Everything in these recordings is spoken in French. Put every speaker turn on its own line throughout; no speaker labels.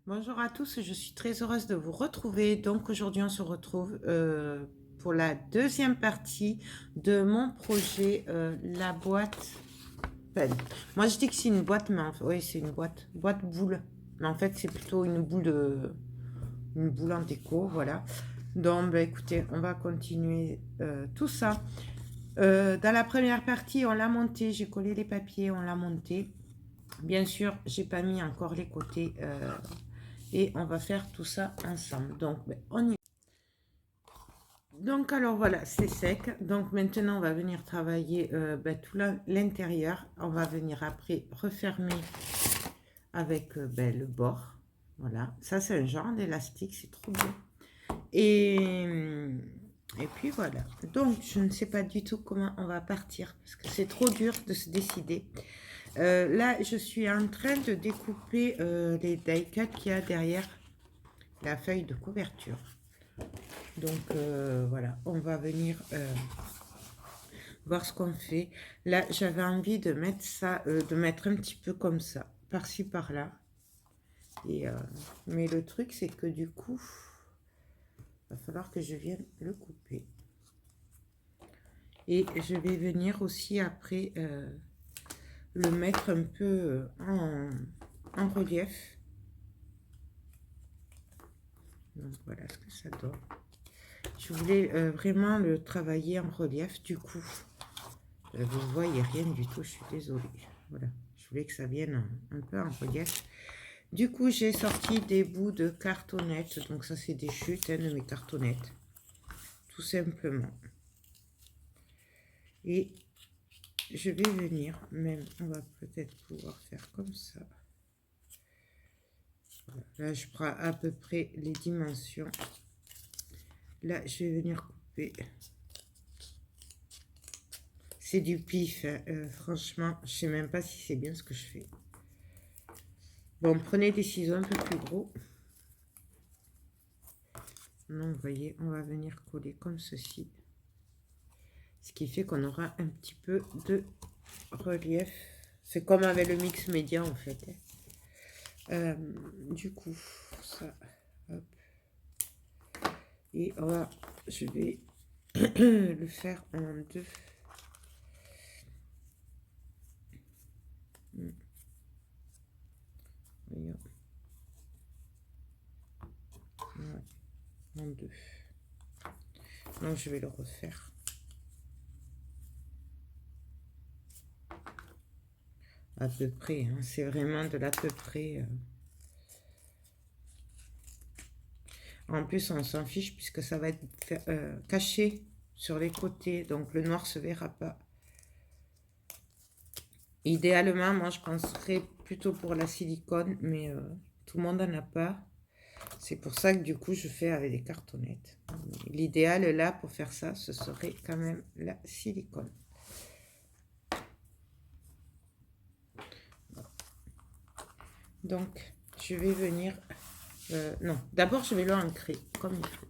Bonjour à tous, je suis très heureuse de vous retrouver. Donc aujourd'hui, on se retrouve pour la deuxième partie de mon projet, la boîte. Enfin, moi, je dis que c'est une boîte, mais oui, c'est une boîte boule. Mais en fait, c'est plutôt une boule en déco, voilà. Donc, bah, écoutez, on va continuer tout ça. Dans la première partie, on l'a monté, j'ai collé les papiers, on l'a monté. Bien sûr, j'ai pas mis encore les côtés. Et on va faire tout ça ensemble. Donc, ben, on y donc, alors voilà, c'est sec. Donc, maintenant, on va venir travailler ben, tout l'intérieur. On va venir après refermer avec ben, le bord. Voilà, ça, c'est un genre d'élastique, c'est trop bien. Et puis voilà. Donc, je ne sais pas du tout comment on va partir parce que c'est trop dur de se décider. Là, je suis en train de découper les die cuts qu'il y a derrière la feuille de couverture. Donc voilà, on va venir voir ce qu'on fait. Là, j'avais envie de mettre ça, de mettre un petit peu comme ça, par-ci, par-là. Et, mais le truc, c'est que du coup, il va falloir que je vienne le couper. Et je vais venir aussi après le mettre un peu en relief. Donc voilà ce que ça donne. Je voulais vraiment le travailler en relief, du coup. Vous ne voyez rien du tout, je suis désolée. Voilà, je voulais que ça vienne un peu en relief. Du coup, j'ai sorti des bouts de cartonnettes. Donc ça, c'est des chutes de mes cartonnettes. Tout simplement. Et je vais venir, même, on va peut-être pouvoir faire comme ça. Voilà. Là, je prends à peu près les dimensions. Là, je vais venir couper. C'est du pif, hein. Franchement, je sais même pas si c'est bien ce que je fais. Bon, prenez des ciseaux un peu plus gros. Donc, vous voyez, on va venir coller comme ceci. Ce qui fait qu'on aura un petit peu de relief. C'est comme avec le mix média, en fait. Du coup, ça, hop. Et je vais le faire en deux. Voyons. Ouais, en deux. Donc, je vais le refaire. À peu près, hein. C'est vraiment de l'à peu près. En plus, on s'en fiche puisque ça va être caché sur les côtés. Donc, le noir se verra pas. Idéalement, moi, je penserais plutôt pour la silicone, mais tout le monde n'en a pas. C'est pour ça que du coup, je fais avec des cartonnettes. L'idéal, là, pour faire ça, ce serait quand même la silicone. Donc, je vais venir... non, d'abord, je vais l'ancrer comme il faut.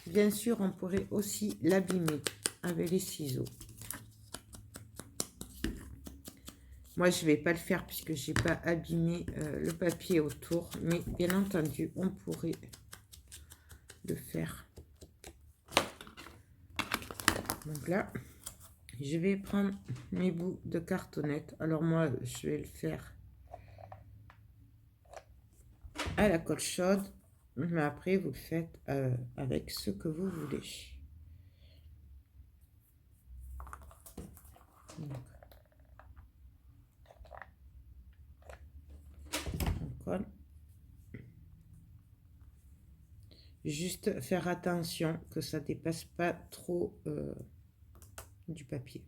Bien sûr, on pourrait aussi l'abîmer avec les ciseaux. Moi, je ne vais pas le faire puisque je n'ai pas abîmé le papier autour. Mais bien entendu, on pourrait le faire. Donc là, je vais prendre mes bouts de cartonnette. Alors moi, je vais le faire à la colle chaude. Mais après, vous le faites avec ce que vous voulez. Donc, on colle. Juste faire attention que ça dépasse pas trop du papier.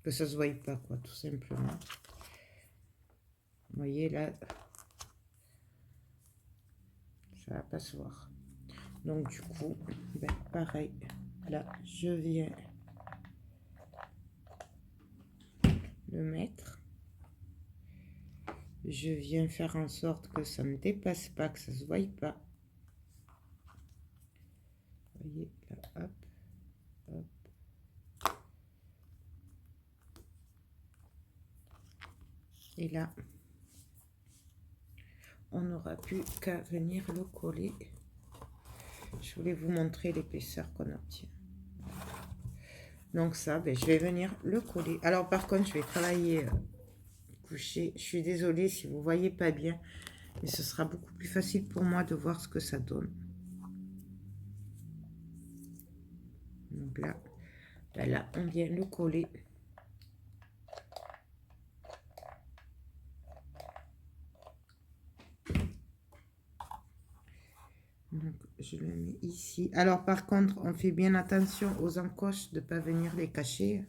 Que ça se voie pas, quoi, tout simplement. Vous voyez, là, ça va pas se voir. Donc, du coup, ben, pareil. Là, je viens le mettre. Je viens faire en sorte que ça ne dépasse pas, que ça se voie pas. Vous voyez, là, hop, hop. Et là, on n'aura plus qu'à venir le coller. Je voulais vous montrer l'épaisseur qu'on obtient. Donc ça, ben, je vais venir le coller. Alors par contre, je vais travailler couché. Je suis désolée si vous voyez pas bien, mais ce sera beaucoup plus facile pour moi de voir ce que ça donne. Donc là, ben là, on vient le coller. Donc, je le mets ici. Alors, par contre, on fait bien attention aux encoches de ne pas venir les cacher.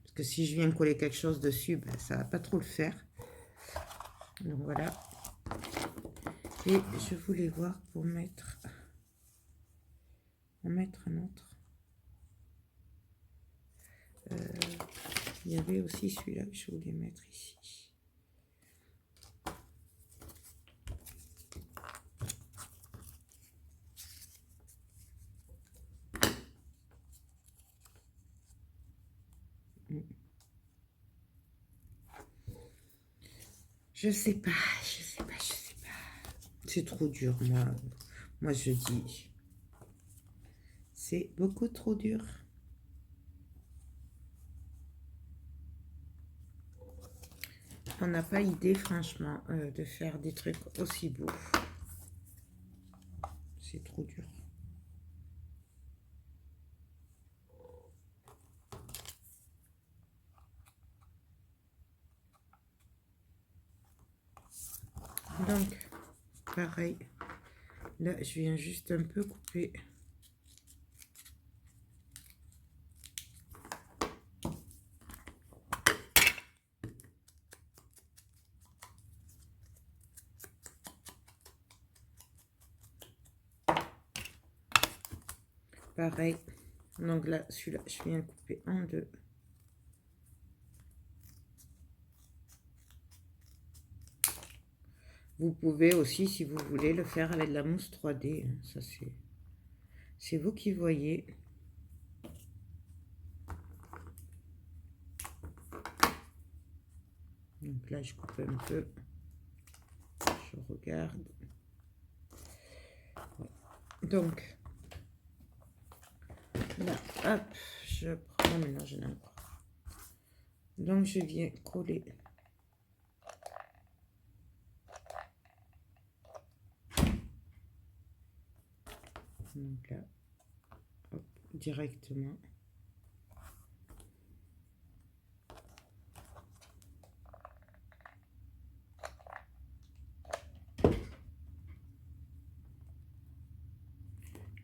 Parce que si je viens coller quelque chose dessus, ben, ça ne va pas trop le faire. Donc, voilà. Et je voulais voir pour mettre... En mettre un autre. Il y avait aussi celui-là que je voulais mettre ici. Je sais pas, je sais pas, je sais pas. C'est trop dur, moi je dis. C'est beaucoup trop dur. On n'a pas idée, franchement, de faire des trucs aussi beaux. C'est trop dur. Donc, pareil. Là, je viens juste un peu couper. Pareil. Donc là, celui-là, je viens couper en deux. Vous pouvez aussi, si vous voulez, le faire avec de la mousse 3D. Ça, c'est vous qui voyez. Donc là, je coupe un peu. Je regarde. Donc, là, hop, je prends. Maintenant, je n'ai pas. Donc, je viens coller. Donc là, hop, directement.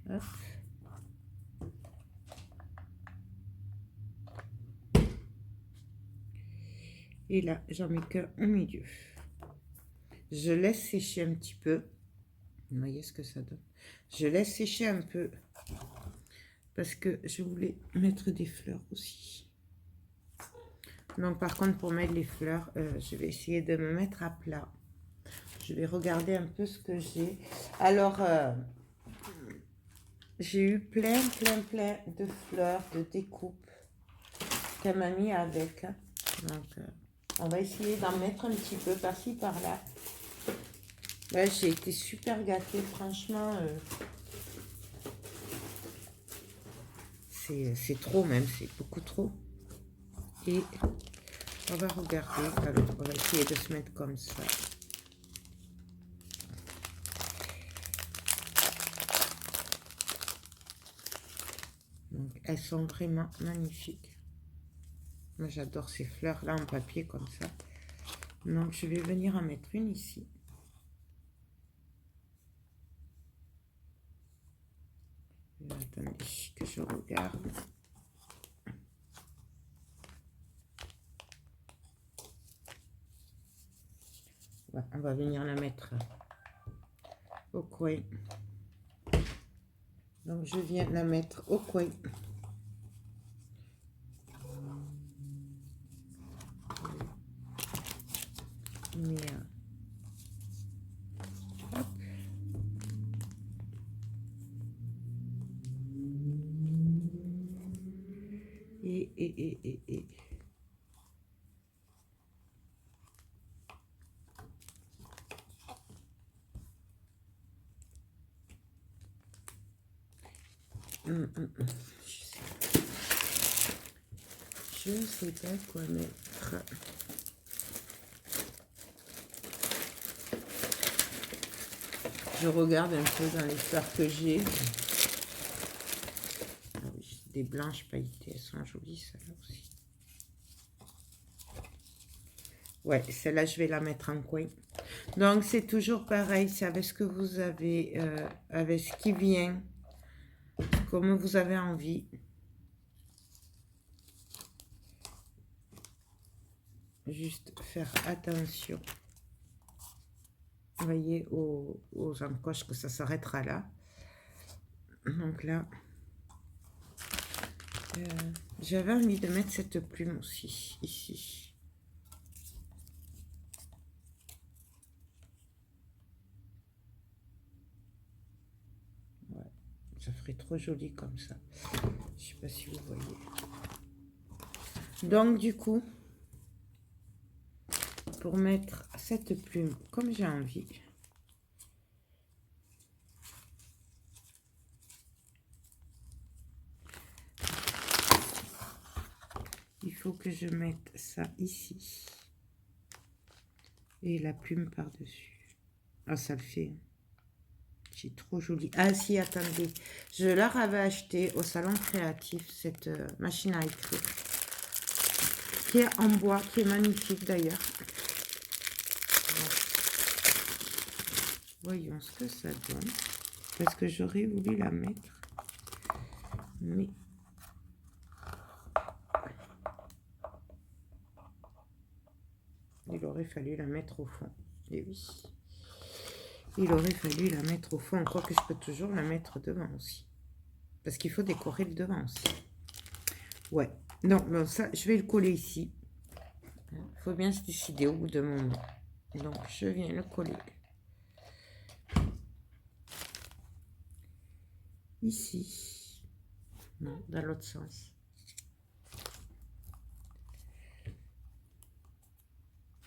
Hop. Et là, j'en mets qu'un au milieu. Je laisse sécher un petit peu. Vous voyez ce que ça donne. Je laisse sécher un peu. Parce que je voulais mettre des fleurs aussi. Donc, par contre, pour mettre les fleurs, je vais essayer de me mettre à plat. Je vais regarder un peu ce que j'ai. Alors, j'ai eu plein de fleurs, de découpes qu'elle m'a mis avec. Donc, on va essayer d'en mettre un petit peu par-ci, par-là. Là, j'ai été super gâtée, franchement. C'est trop même, c'est beaucoup trop. Et on va regarder. Alors, on va essayer de se mettre comme ça. Donc, elles sont vraiment magnifiques. Moi, j'adore ces fleurs-là en papier comme ça. Donc, je vais venir en mettre une ici. Attendez que je regarde. Ouais, on va venir la mettre au coin. Donc, je viens la mettre au coin. Mais, hop. Et. Je sais pas quoi mettre. Je regarde un peu dans les fleurs que j'ai. Ah oui, des blanches pailletées, elles sont jolies, celles-là aussi. Ouais, celle-là, je vais la mettre en coin. Donc, c'est toujours pareil, c'est avec ce que vous avez, avec ce qui vient, comme vous avez envie. Juste faire attention. Vous voyez, aux encoches que ça s'arrêtera là. Donc là, j'avais envie de mettre cette plume aussi, ici. Ouais, ça ferait trop joli comme ça. Je sais pas si vous voyez. Donc du coup, pour mettre cette plume comme j'ai envie, il faut que je mette ça ici et la plume par-dessus. Ah, ça le fait. C'est trop joli. Ah si, attendez. Je leur avais acheté au salon créatif cette machine à écrire qui est en bois, qui est magnifique d'ailleurs. Voyons ce que ça donne. Parce que j'aurais voulu la mettre. Mais il aurait fallu la mettre au fond. Et oui. Il aurait fallu la mettre au fond. Je crois que je peux toujours la mettre devant aussi. Parce qu'il faut décorer le devant aussi. Ouais. Non, bon, ça, je vais le coller ici. Il faut bien se décider au bout d'un moment. Donc, je viens le coller. Ici. Non, dans l'autre sens.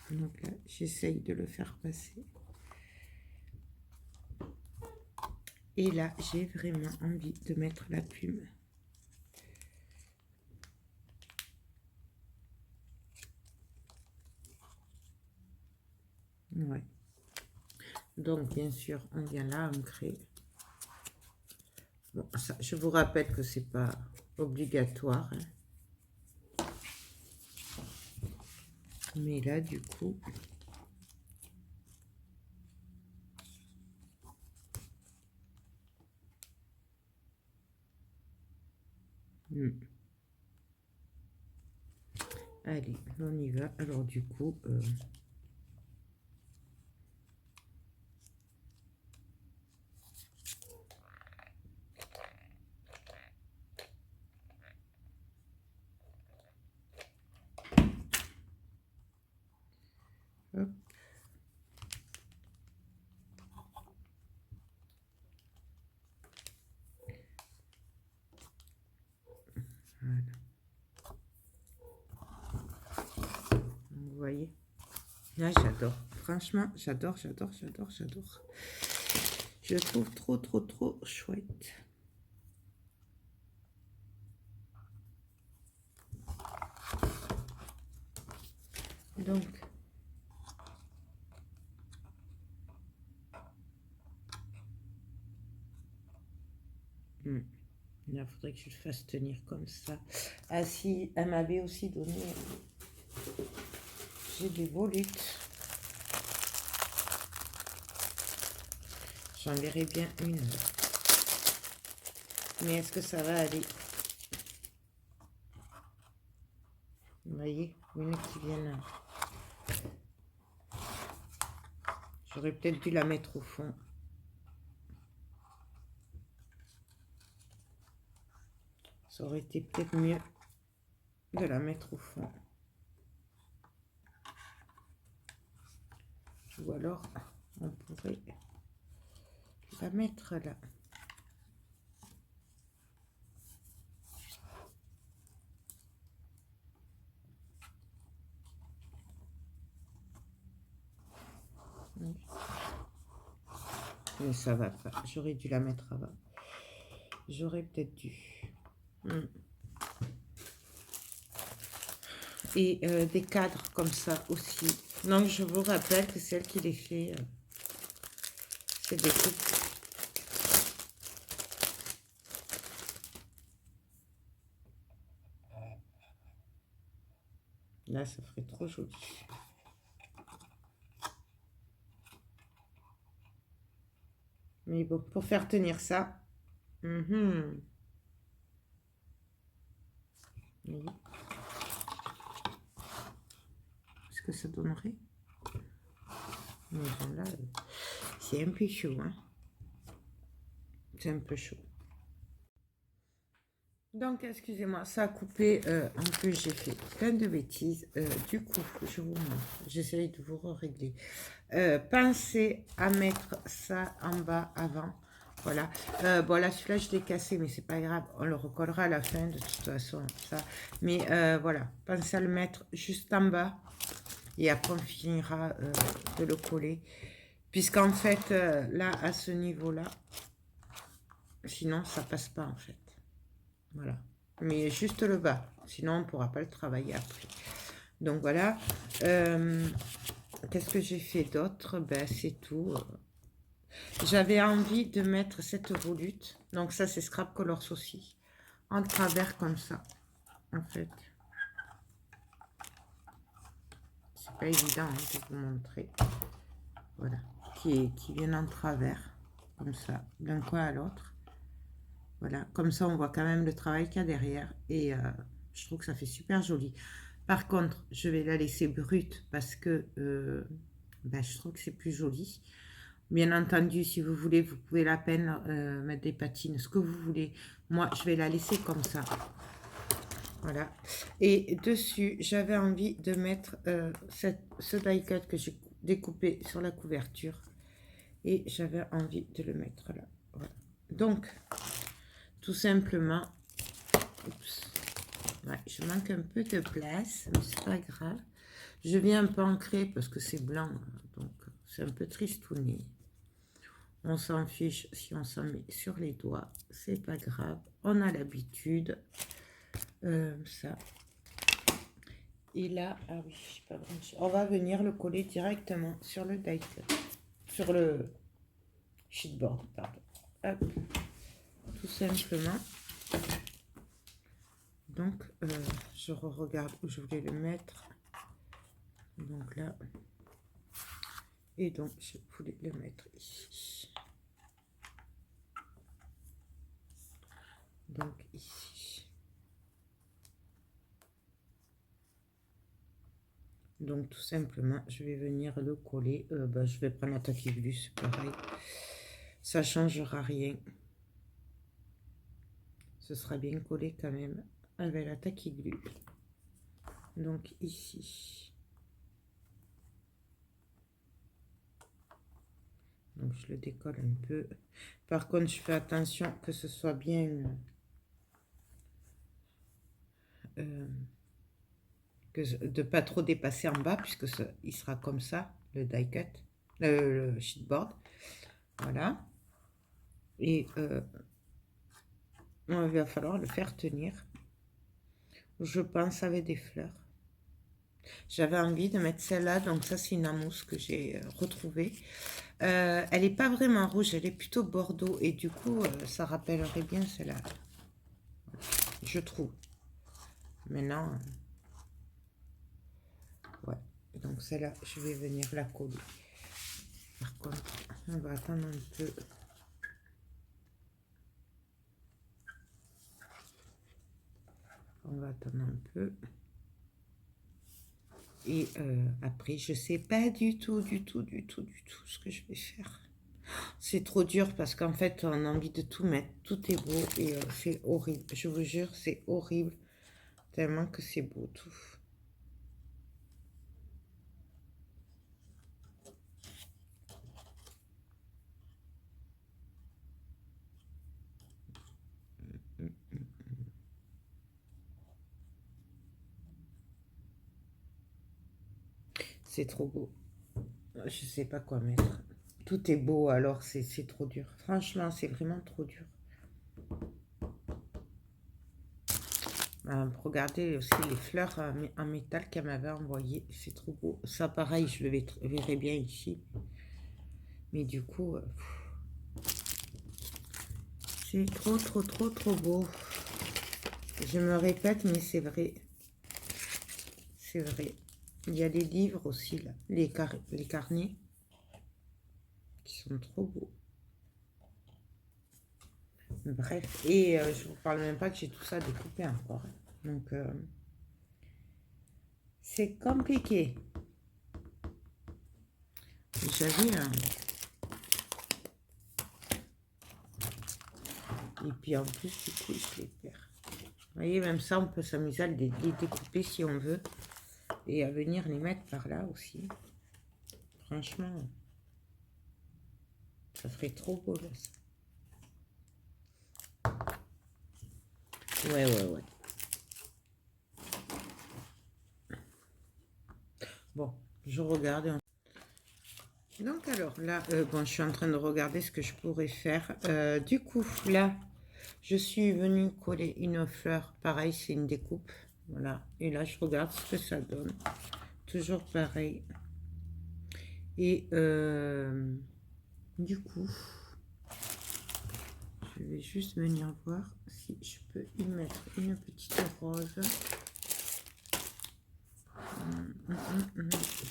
Donc là, j'essaye de le faire passer. Et là, j'ai vraiment envie de mettre la plume. Ouais. Donc, bien sûr, on vient là ancrer. Bon, ça, je vous rappelle que c'est pas obligatoire. Hein. Mais là, du coup... Allez, on y va. Alors, du coup... hop. Voilà. Vous voyez? Là, j'adore. Franchement, j'adore, j'adore, j'adore, j'adore. Je trouve trop, trop, trop chouette. Donc, il faudrait que je le fasse tenir comme ça. Ah si, elle m'avait aussi donné... J'ai des volutes. J'en verrai bien une. Mais est-ce que ça va aller? Vous voyez, une qui vient là. J'aurais peut-être dû la mettre au fond. Ça aurait été peut-être mieux de la mettre au fond. Ou alors, on pourrait la mettre là. Mais ça va pas. J'aurais dû la mettre avant. J'aurais peut-être dû. Et des cadres comme ça aussi. Donc, je vous rappelle que celle qui les fait, c'est des coupes. Là, ça ferait trop joli. Mais bon, pour faire tenir ça, oui. Est-ce que ça donnerait? Mais bon, là, c'est un peu chaud, hein. C'est un peu chaud. Donc, excusez-moi, ça a coupé un peu, j'ai fait plein de bêtises. Du coup, je vous montre, j'essaye de vous régler. Pensez à mettre ça en bas avant. Voilà. Bon, là, celui-là, je l'ai cassé, mais c'est pas grave. On le recollera à la fin, de toute façon, ça. Mais voilà, pensez à le mettre juste en bas. Et après, on finira de le coller. Puisqu'en fait, là, à ce niveau-là, sinon, ça passe pas, en fait. Voilà. Mais juste le bas. Sinon, on ne pourra pas le travailler après. Donc, voilà. Qu'est-ce que j'ai fait d'autre? Ben, c'est tout. J'avais envie de mettre cette volute. Donc, ça, c'est Scrap Colors aussi. En travers, comme ça. En fait. C'est pas évident hein, de vous montrer. Voilà. Qui viennent en travers. Comme ça. D'un coin à l'autre. Voilà, comme ça on voit quand même le travail qu'il y a derrière et je trouve que ça fait super joli. Par contre, je vais la laisser brute parce que ben, je trouve que c'est plus joli. Bien entendu, si vous voulez, vous pouvez la peine mettre des patines, ce que vous voulez. Moi, je vais la laisser comme ça. Voilà. Et dessus, j'avais envie de mettre ce die cut que j'ai découpé sur la couverture. Et j'avais envie de le mettre là. Voilà. Donc, tout simplement, oups, ouais, je manque un peu de place, mais c'est pas grave. Je viens un peu ancrer parce que c'est blanc, donc c'est un peu tristouné. On s'en fiche si on s'en met sur les doigts, c'est pas grave. On a l'habitude. Ça. Et là, ah oui, je sais pas branché. On va venir le coller directement sur le die cut, sur le sheetboard, pardon. Hop, tout simplement. Donc, je regarde où je voulais le mettre. Donc là. Et donc, je voulais le mettre ici. Donc, ici. Donc, tout simplement, je vais venir le coller. Je vais prendre la taquille c'est pareil. Ça ne changera rien. Ce sera bien collé quand même avec la taquille glue. Donc, ici. Donc, je le décolle un peu. Par contre, je fais attention que ce soit bien... de pas trop dépasser en bas, puisque il sera comme ça, le die cut, le sheetboard. Voilà. Et il va falloir le faire tenir. Je pense avec des fleurs. J'avais envie de mettre celle-là, donc ça c'est une amousse que j'ai retrouvée. Elle n'est pas vraiment rouge, elle est plutôt bordeaux et du coup ça rappellerait bien celle-là. Je trouve. Maintenant, ouais. Donc celle-là, je vais venir la coller. Par contre, on va attendre un peu. On va attendre un peu. Et après, je sais pas du tout ce que je vais faire. C'est trop dur parce qu'en fait, on a envie de tout mettre. Tout est beau et c'est horrible. Je vous jure, c'est horrible. Tellement que c'est beau tout. C'est trop beau. Je sais pas quoi mettre. Tout est beau alors c'est trop dur. Franchement, c'est vraiment trop dur. Regardez aussi les fleurs en métal qu'elle m'avait envoyé. C'est trop beau. Ça, pareil, je le verrai bien ici. Mais du coup, c'est trop, trop, trop, trop beau. Je me répète, mais c'est vrai. C'est vrai. Il y a des livres aussi, là. Les carnets. Qui sont trop beaux. Bref. Et je vous parle même pas que j'ai tout ça découpé encore. Donc, c'est compliqué. J'avais un... Et puis en plus, du coup, je les perds. Vous voyez, même ça, on peut s'amuser à les découper si on veut. Et à venir les mettre par là aussi. Franchement, ça ferait trop beau là. Ouais, ouais, ouais. Bon, je regarde. Donc alors là, bon, je suis en train de regarder ce que je pourrais faire. Du coup, là, je suis venue coller une fleur. Pareil, c'est une découpe. Voilà. Et là, je regarde ce que ça donne. Toujours pareil. Et du coup, je vais juste venir voir si je peux y mettre une petite rose.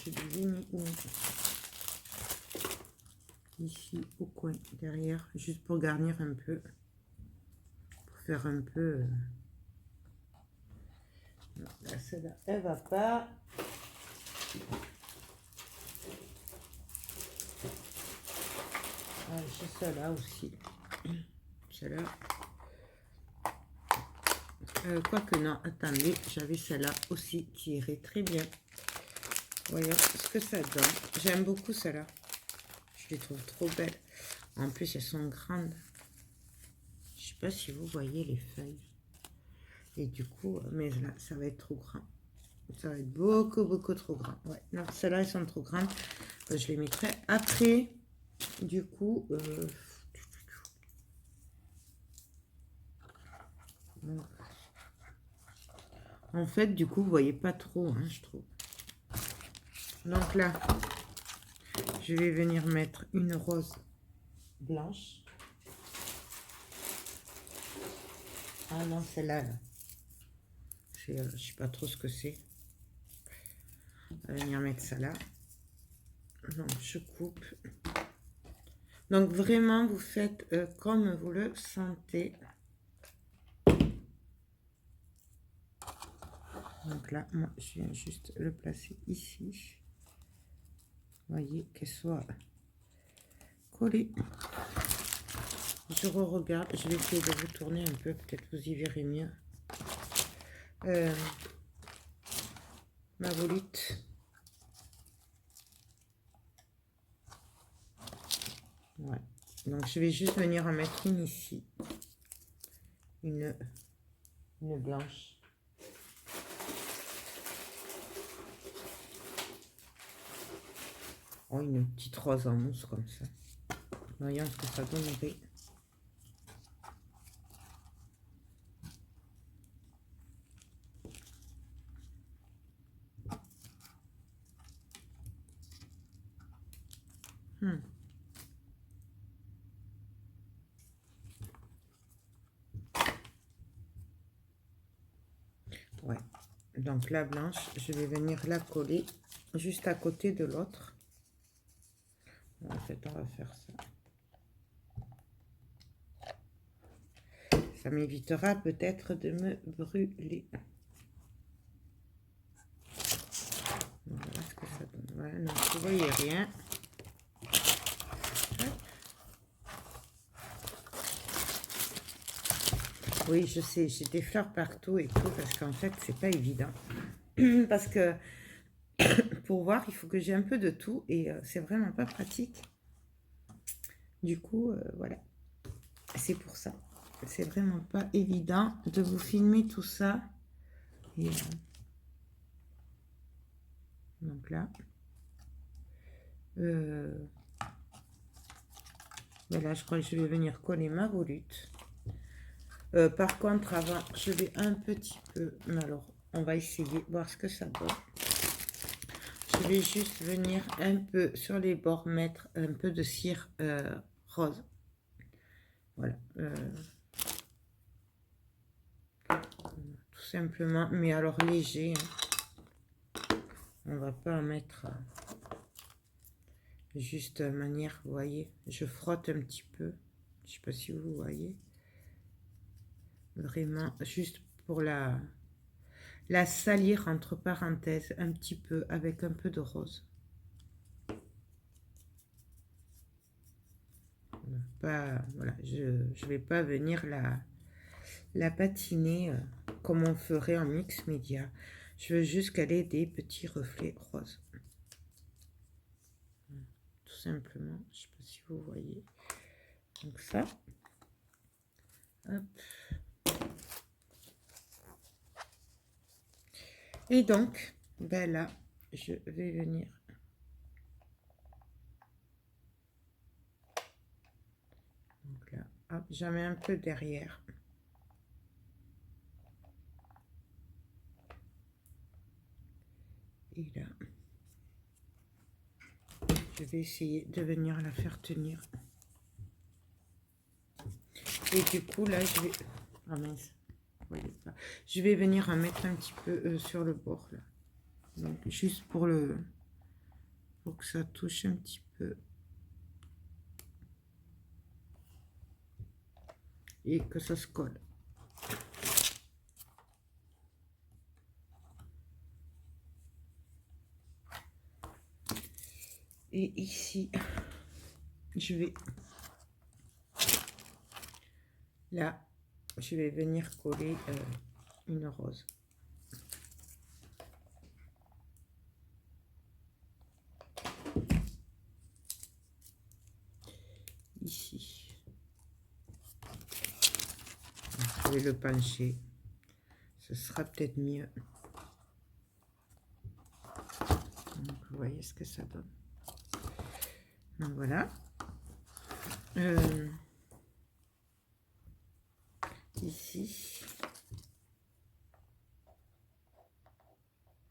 Je l'ai mis où? Ici au coin derrière, juste pour garnir un peu, pour faire un peu. Non, là, celle-là, elle va pas. Ah, j'ai celle-là aussi. Celle-là. Quoique non, attendez, j'avais celle-là aussi qui irait très bien. Voyons ce que ça donne. J'aime beaucoup celle-là. Je les trouve trop belles. En plus, elles sont grandes. Je sais pas si vous voyez les feuilles. Et du coup, mais là, ça va être trop grand. Ça va être beaucoup, beaucoup trop grand. Ouais, non, celles-là, elles sont trop grandes. Je les mettrai après. Du coup, en fait, du coup, vous voyez pas trop, hein, je trouve. Donc là, je vais venir mettre une rose blanche. Ah non, celle-là, là. Je sais pas trop ce que c'est. On va venir mettre ça là. Donc, je coupe. Donc, vraiment, vous faites comme vous le sentez. Donc là, moi, je viens juste le placer ici. Vous voyez, qu'elle soit collée. Je re-regarde. Je vais essayer de vous tourner un peu. Peut-être vous y verrez mieux. Ma volute. Ouais. Donc, je vais juste venir en mettre une ici. Une blanche. Oh, une petite rose en mousse comme ça. Voyons ce que ça donnerait. Ouais. Donc la blanche, je vais venir la coller juste à côté de l'autre. En fait, on va faire ça. Ça m'évitera peut-être de me brûler. Voilà ce que ça donne. Voilà, donc vous voyez rien. Oui, je sais, j'ai des fleurs partout et tout, parce qu'en fait, c'est pas évident. Parce que pour voir, il faut que j'ai un peu de tout et c'est vraiment pas pratique. Du coup, voilà. C'est pour ça. C'est vraiment pas évident de vous filmer tout ça. Et, donc là. Mais là, je crois que je vais venir coller ma volute. Par contre, avant, je vais un petit peu... Mais alors, on va essayer, voir ce que ça donne. Je vais juste venir un peu sur les bords, mettre un peu de cire rose. Voilà. Tout simplement, mais alors léger. Hein. On va pas en mettre juste de manière, vous voyez. Je frotte un petit peu. Je sais pas si vous voyez. Vraiment, juste pour la salir entre parenthèses un petit peu avec un peu de rose. Pas, voilà, je vais pas venir la patiner comme on ferait en mix média. Je veux juste qu'elle ait des petits reflets roses. Tout simplement, je sais pas si vous voyez. Donc ça. Hop. Et donc, ben là, je vais venir. Donc là, hop, j'en mets un peu derrière. Et là, je vais essayer de venir la faire tenir. Et du coup, là, je vais... Ah mince, vous voyez pas. Je vais venir en mettre un petit peu sur le bord, là. Donc, juste pour que ça touche un petit peu. Et que ça se colle. Et ici, je vais... Là, je vais venir coller une rose. Ici. Je vais le pencher. Ce sera peut-être mieux. Donc, vous voyez ce que ça donne. Donc, voilà. Ici.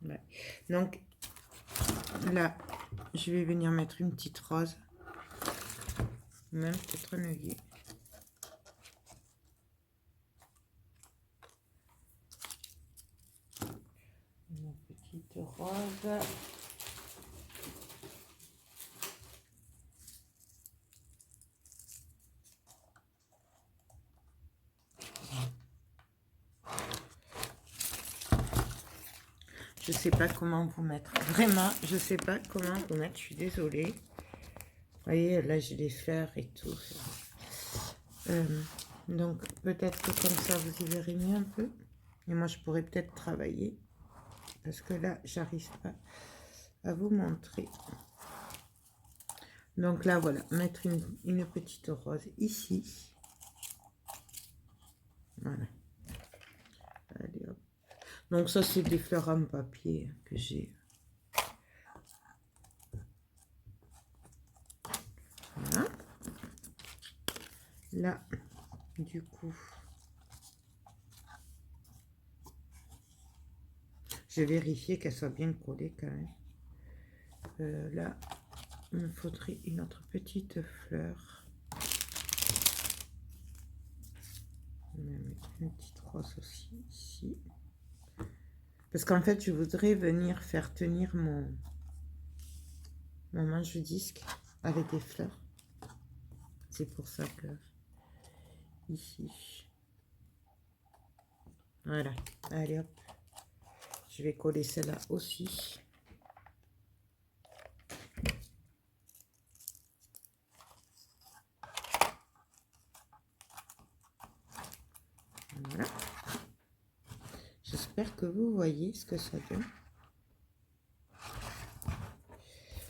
Ouais. Donc, là, je vais venir mettre une petite rose. Même peut-être un œillet. Une petite rose. Je sais pas comment vous mettre. Vraiment, je sais pas comment vous mettre. Je suis désolée. Vous voyez, là, j'ai des fleurs et tout. Donc, peut-être que comme ça, vous y verrez mieux un peu. Et moi, je pourrais peut-être travailler. Parce que là, j'arrive pas à vous montrer. Donc là, voilà. Mettre une petite rose ici. Voilà. Allez, hop. Donc ça, c'est des fleurs en papier que j'ai. Voilà. Là, du coup, je vais vérifier qu'elle soit bien collée quand même. Là, il me faudrait une autre petite fleur. On va mettre une petite rose aussi ici. Parce qu'en fait, je voudrais venir faire tenir mon manche-disque avec des fleurs. C'est pour ça que ici. Voilà. Allez hop. Je vais coller celle-là aussi. Voilà. J'espère que vous voyez ce que ça donne.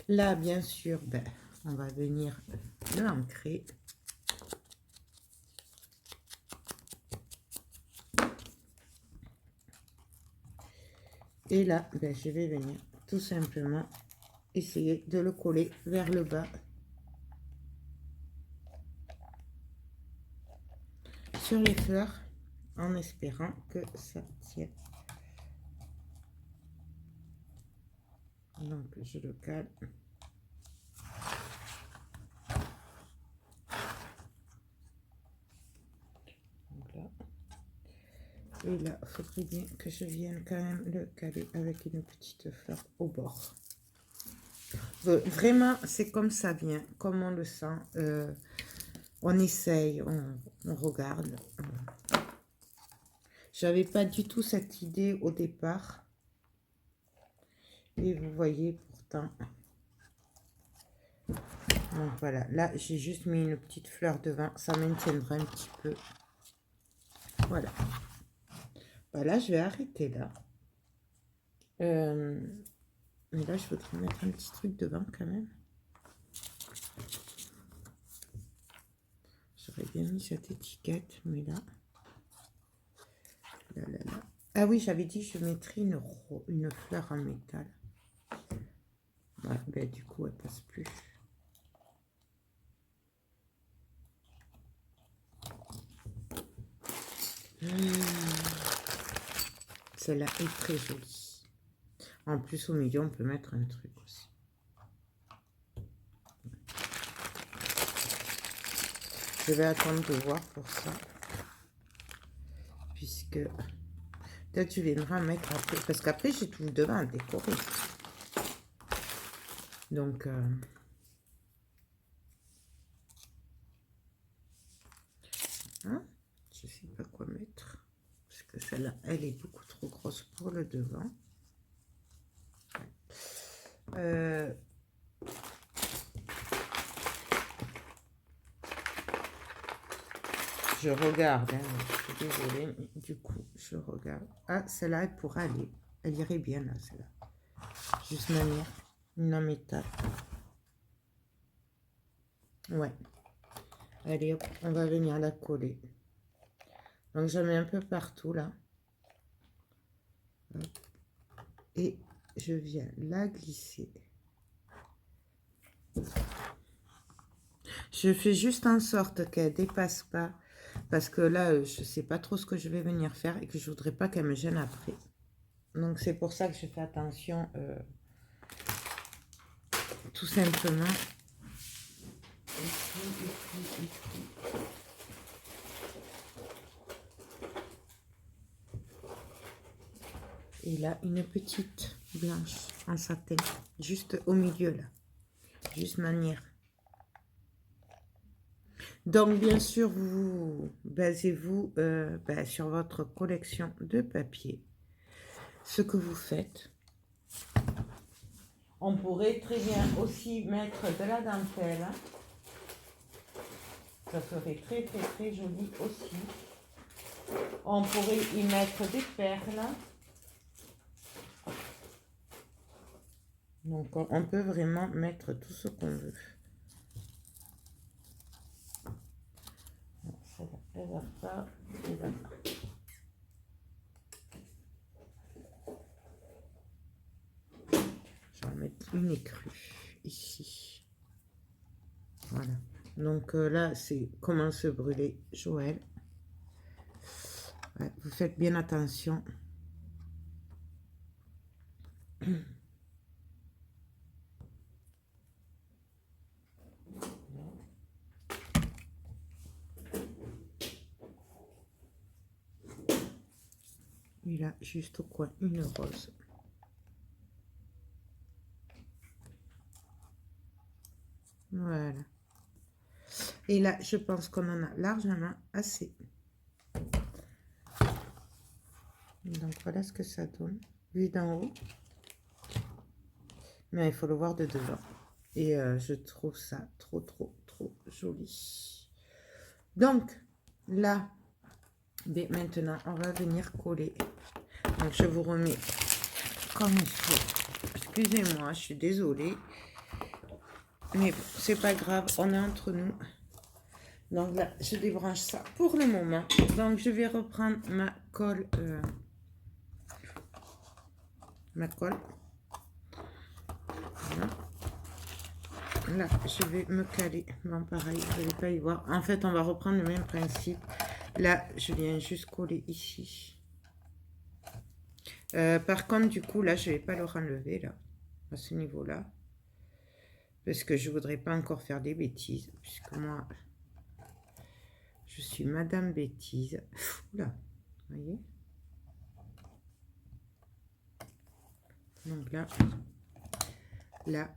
Là, bien sûr, ben, on va venir l'ancrer. Et là, ben, je vais venir tout simplement essayer de le coller vers le bas. Sur les fleurs. en espérant que ça tienne. Donc je le cale. Donc là. Et là, il faudrait bien que je vienne quand même le caler avec une petite fleur au bord. Vraiment, c'est comme ça vient, comme on le sent. On essaye, on regarde. J'avais pas du tout cette idée au départ. Et vous voyez pourtant. Donc voilà, là j'ai juste mis une petite fleur devant, ça maintiendra un petit peu. Voilà. Voilà, je vais arrêter là. Mais là, je voudrais mettre un petit truc devant quand même. J'aurais bien mis cette étiquette, mais là... Là. Ah oui, j'avais dit que je mettrais une fleur en métal. Ouais, ben, du coup, elle passe plus. Celle-là est très jolie. En plus, au milieu, on peut mettre un truc aussi. Je vais attendre de voir pour ça. Puisque peut-être tu viendras mettre après. Parce qu'après, j'ai tout devant à décorer. Donc... hein, je sais pas quoi mettre. Parce que celle-là, elle est beaucoup trop grosse pour le devant. Je regarde, hein, je suis désolée, mais du coup, je regarde. Ah, celle-là, elle pourrait aller. Elle irait bien, là, celle-là. Juste manière, une en métal. Ouais. Allez, hop, on va venir la coller. Donc, je mets un peu partout, là. Hop. Et je viens la glisser. Je fais juste en sorte qu'elle dépasse pas. Parce que là, je sais pas trop ce que je vais venir faire et que je voudrais pas qu'elle me gêne après. Donc, c'est pour ça que je fais attention. Tout simplement. Et là, une petite blanche en satin, juste au milieu là, juste manière. Donc, bien sûr, vous basez-vous sur votre collection de papier, ce que vous faites. On pourrait très bien aussi mettre de la dentelle. Ça serait très, très, très joli aussi. On pourrait y mettre des perles. Donc, on peut vraiment mettre tout ce qu'on veut. Celle-là, elle va pas. Elle va pas. Je vais mettre une écrue ici. Voilà. Donc là, c'est comment se brûler, Joël. Ouais, vous faites bien attention. Et là, juste au coin, une rose. Voilà. Et là, je pense qu'on en a largement assez. Donc, voilà ce que ça donne, vu d'en haut. Mais il faut le voir de devant. Et je trouve ça trop, trop, trop joli. Donc, là, maintenant, on va venir coller. Donc, je vous remets comme il faut. Excusez-moi, je suis désolée. Mais bon, c'est pas grave, on est entre nous. Donc là, je débranche ça pour le moment. Donc, je vais reprendre ma colle. Voilà. Là, je vais me caler. Bon, pareil, vous n'allez pas y voir. En fait, on va reprendre le même principe. Là, je viens juste coller ici. Par contre, du coup, là, je vais pas le renlever, là, à ce niveau-là. Parce que je voudrais pas encore faire des bêtises. Puisque moi, je suis Madame Bêtise. Oula, vous voyez? Donc là,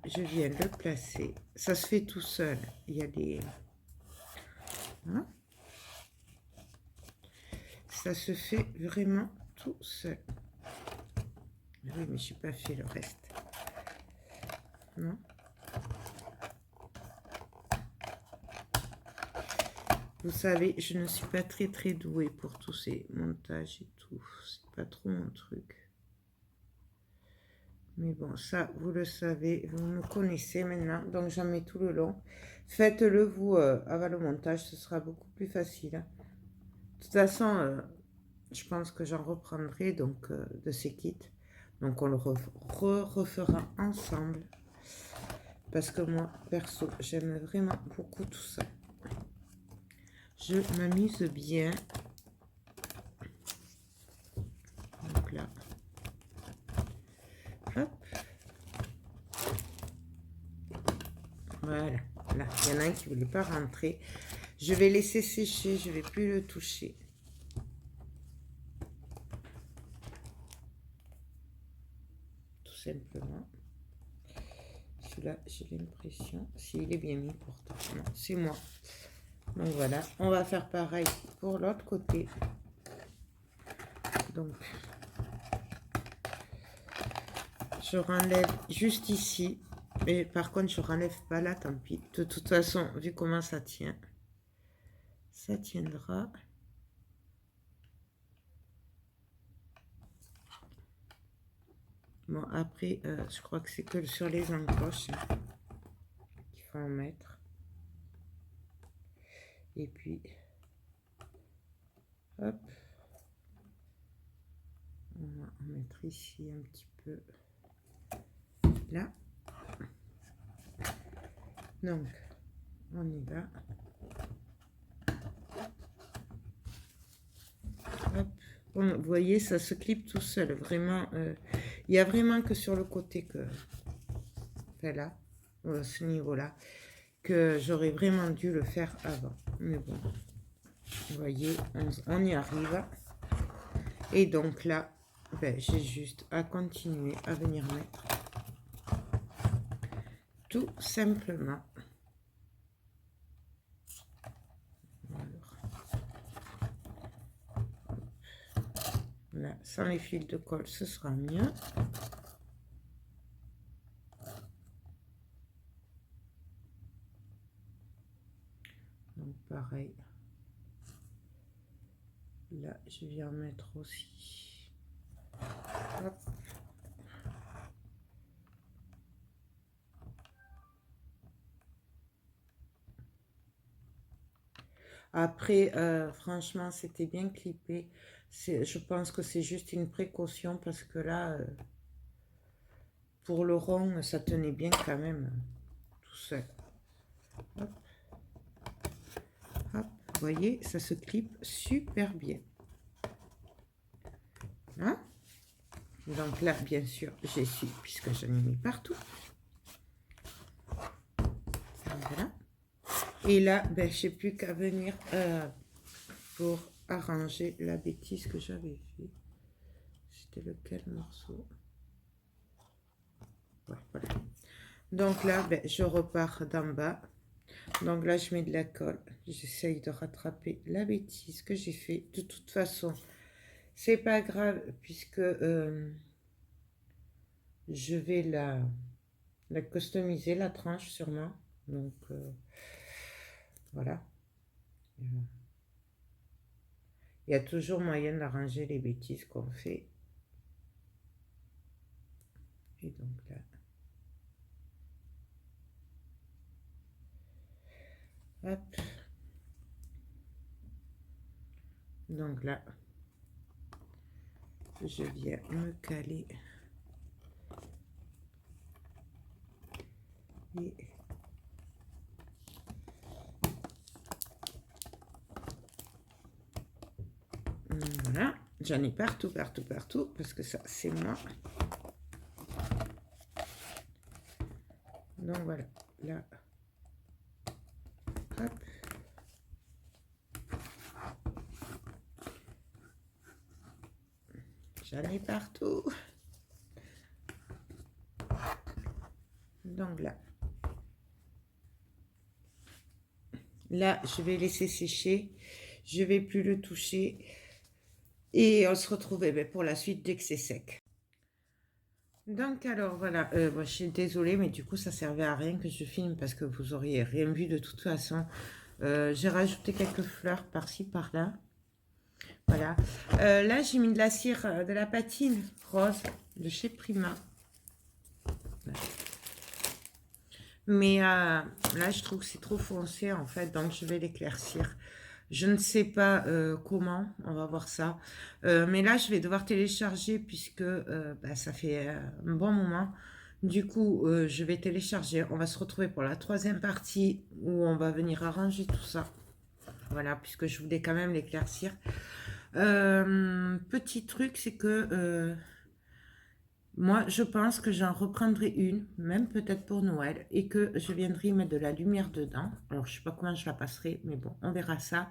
je viens le placer. Ça se fait tout seul. Il y a des... Hein? Ça se fait vraiment tout seul. Oui, mais je n'ai pas fait le reste. Non? Vous savez, je ne suis pas très douée pour tous ces montages et tout. C'est pas trop mon truc. Mais bon, ça, vous le savez, vous me connaissez maintenant. Donc, j'en mets tout le long. Faites-le, vous, avant le montage. Ce sera beaucoup plus facile. De toute façon, je pense que j'en reprendrai donc de ces kits. Donc, on le refera ensemble. Parce que moi, perso, j'aime vraiment beaucoup tout ça. Je m'amuse bien. Donc là. Hop. Voilà. Là, il y en a un qui ne voulait pas rentrer. Je vais laisser sécher. Je ne vais plus le toucher. Tout simplement. Celui-là, j'ai l'impression. S'il est bien mis pourtant. Non, c'est moi. Donc voilà. On va faire pareil pour l'autre côté. Donc, je renlève juste ici. Mais par contre, je renlève pas là, tant pis. De toute façon, vu comment ça tient, ça tiendra. Bon, après, je crois que c'est que sur les encoches qu'il faut en mettre. Et puis, hop. On va en mettre ici un petit peu. Là. Donc, on y va. Hop. Bon, vous voyez, ça se clip tout seul. Vraiment, il n'y a vraiment que sur le côté que... Enfin là, à ce niveau-là, que j'aurais vraiment dû le faire avant. Mais bon, vous voyez, on y arrive. Et donc là, ben, j'ai juste à continuer à venir mettre tout simplement. Là, sans les fils de colle, ce sera mieux. Donc pareil. Là, je viens mettre aussi. Hop. Après, franchement, c'était bien clippé. Je pense que c'est juste une précaution parce que là, pour le rond, ça tenait bien quand même, tout seul. Hop. Hop. Vous voyez, ça se clippe super bien. Hein? Donc là, bien sûr, j'essuie puisque j'en ai mis partout. Voilà. Et là, ben, je n'ai plus qu'à venir pour arranger la bêtise que j'avais fait. C'était lequel morceau? Ouais, voilà. Donc là, ben, je repars d'en bas. Donc là, je mets de la colle. J'essaye de rattraper la bêtise que j'ai fait. De toute façon, c'est pas grave puisque je vais la customiser, la tranche sûrement. Donc voilà. Il y a toujours moyen d'arranger les bêtises qu'on fait. Et donc là. Hop. Donc là, je viens me caler. Et J'en ai partout, partout, partout, parce que ça, c'est moi. Donc voilà, là. Hop. J'en ai partout. Donc là. Là, je vais laisser sécher. Je vais plus le toucher. Et on se retrouve pour la suite dès que c'est sec. Donc alors voilà, moi, je suis désolée, mais du coup ça servait à rien que je filme parce que vous auriez rien vu de toute façon. J'ai rajouté quelques fleurs par-ci par-là. Voilà. Là j'ai mis de la cire, de la patine rose de chez Prima. Voilà. Mais là je trouve que c'est trop foncé en fait, donc je vais l'éclaircir. Je ne sais pas comment, on va voir ça. Mais là, je vais devoir télécharger puisque ça fait un bon moment. Du coup, je vais télécharger. On va se retrouver pour la troisième partie où on va venir arranger tout ça. Voilà, puisque je voulais quand même l'éclaircir. Petit truc, c'est que moi, je pense que j'en reprendrai une, même peut-être pour Noël, et que je viendrai mettre de la lumière dedans. Alors, je sais pas comment je la passerai, mais bon, on verra ça.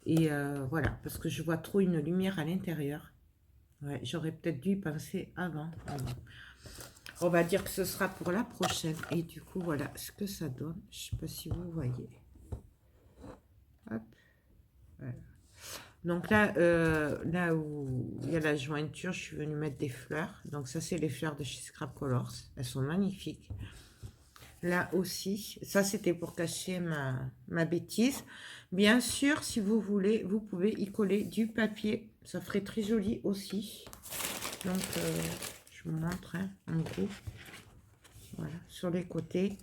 Et voilà, parce que je vois trop une lumière à l'intérieur. Ouais, j'aurais peut-être dû y penser avant. On va dire que ce sera pour la prochaine. Et du coup, voilà ce que ça donne. Je sais pas si vous voyez. Hop. Voilà. Donc là, là où il y a la jointure, je suis venue mettre des fleurs. Donc ça, c'est les fleurs de chez Scrap Colors. Elles sont magnifiques. Là aussi, ça c'était pour cacher ma bêtise. Bien sûr, si vous voulez, vous pouvez y coller du papier. Ça ferait très joli aussi. Donc, je vous montre en gros. Voilà, sur les côtés.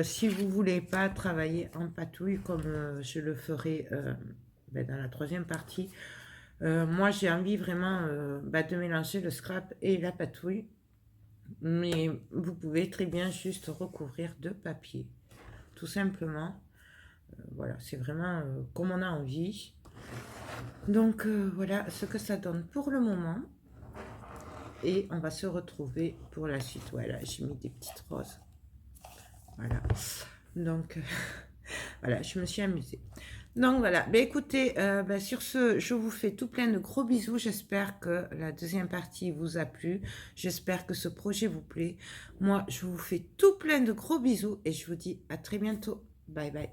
Si vous voulez pas travailler en patouille comme je le ferai dans la troisième partie, moi j'ai envie vraiment de mélanger le scrap et la patouille. Mais vous pouvez très bien juste recouvrir de papier, tout simplement. Voilà, c'est vraiment comme on a envie. Donc voilà ce que ça donne pour le moment. Et on va se retrouver pour la suite. Voilà, j'ai mis des petites roses. Voilà. Donc voilà, je me suis amusée. Donc voilà, écoutez, sur ce, je vous fais tout plein de gros bisous. J'espère que la deuxième partie vous a plu. J'espère que ce projet vous plaît. Moi, je vous fais tout plein de gros bisous et je vous dis à très bientôt. Bye bye.